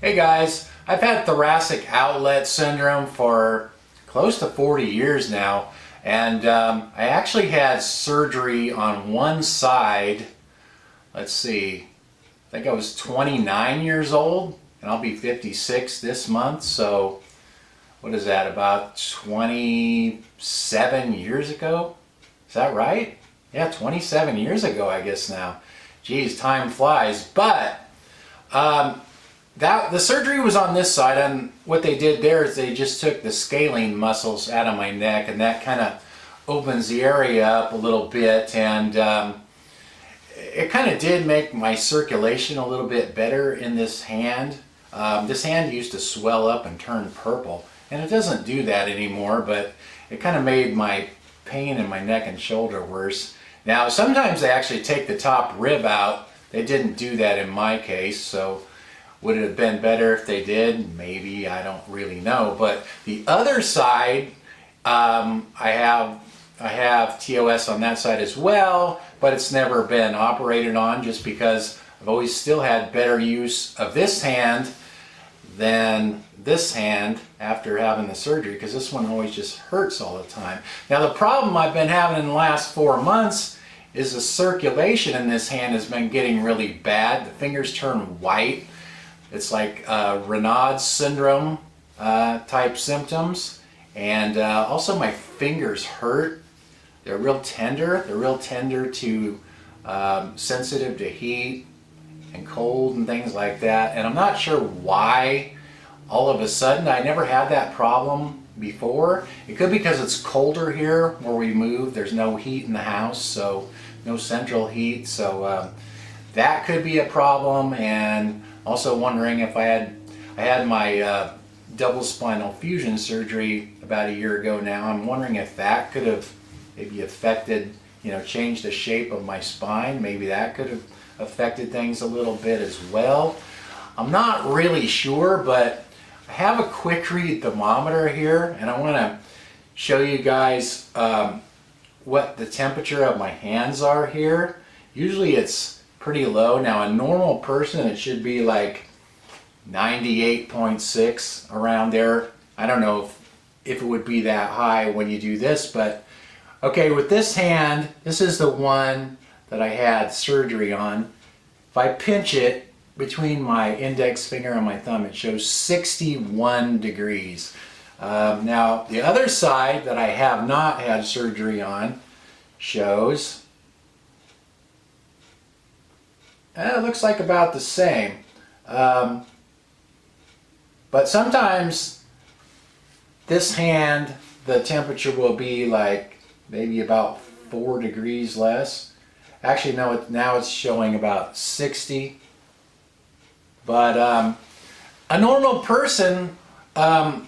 Hey guys, I've had thoracic outlet syndrome for close to 40 years now, and I actually had surgery on one side. Let's see, I think I was 29 years old, and I'll be 56 this month, so what is that, about 27 years ago? Is that right? Yeah, 27 years ago, I guess now. Geez, time flies. But the surgery was on this side, and what they did there is they just took the scalene muscles out of my neck, and that kind of opens the area up a little bit, and it kind of did make my circulation a little bit better in this hand. This hand used to swell up and turn purple, and it doesn't do that anymore, but it kind of made my pain in my neck and shoulder worse. Now, sometimes they actually take the top rib out. They didn't do that in my case, so would it have been better if they did? Maybe, I don't really know. But the other side, I have TOS on that side as well, but it's never been operated on just because I've always still had better use of this hand than this hand after having the surgery, because this one always just hurts all the time. Now, the problem I've been having in the last 4 months is the circulation in this hand has been getting really bad. The fingers turn white. It's like Raynaud's syndrome type symptoms, and also my fingers hurt. They're real tender. They're real tender to sensitive to heat and cold and things like that. And I'm not sure why all of a sudden. I never had that problem before. It could be because it's colder here where we move. There's no heat in the house, so no central heat. So that could be a problem. And also wondering if I had my double spinal fusion surgery about a year ago now. I'm wondering if that could have maybe affected, changed the shape of my spine. Maybe that could have affected things a little bit as well. I'm not really sure, but I have a quick read thermometer here, and I want to show you guys what the temperature of my hands are here. Usually it's pretty low. Now, a normal person, it should be like 98.6 around there. I don't know if it would be that high when you do this, but okay, with this hand, this is the one that I had surgery on. If I pinch it between my index finger and my thumb, it shows 61 degrees. Now, the other side that I have not had surgery on shows, it looks like about the same. But sometimes this hand, the temperature will be like maybe about 4 degrees less. Actually, no, now it's showing about 60. But a normal person, I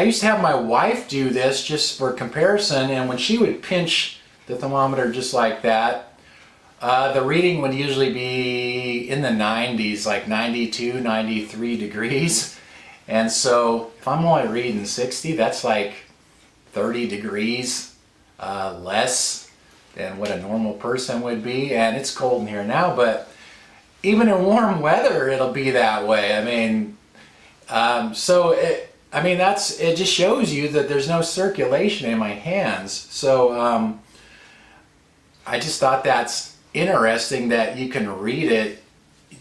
used to have my wife do this just for comparison, and when she would pinch the thermometer just like that, the reading would usually be in the 90s, like 92, 93 degrees. And so if I'm only reading 60, that's like 30 degrees less than what a normal person would be. And it's cold in here now, but even in warm weather, it'll be that way. I mean, it just shows you that there's no circulation in my hands. So I just thought that's interesting that you can read it,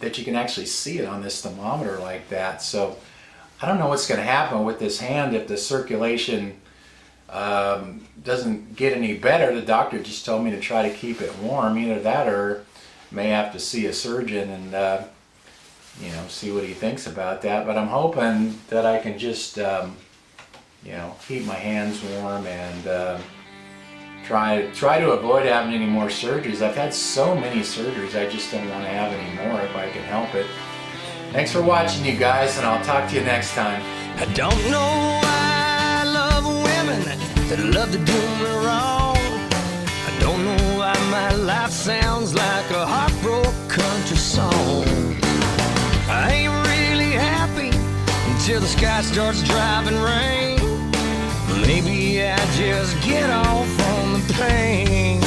that you can actually see it on this thermometer like that. So I don't know what's going to happen with this hand if the circulation doesn't get any better. The doctor just told me to try to keep it warm. Either that or may have to see a surgeon and see what he thinks about that. But I'm hoping that I can just keep my hands warm and try to avoid having any more surgeries. I've had so many surgeries, I just don't want to have any more if I can help it. Thanks for watching, you guys, and I'll talk to you next time. I don't know why I love women that love to do me wrong. I don't know why my life sounds like a heartbroken country song. I ain't really happy until the sky starts driving rain. Maybe I just get off on the pain.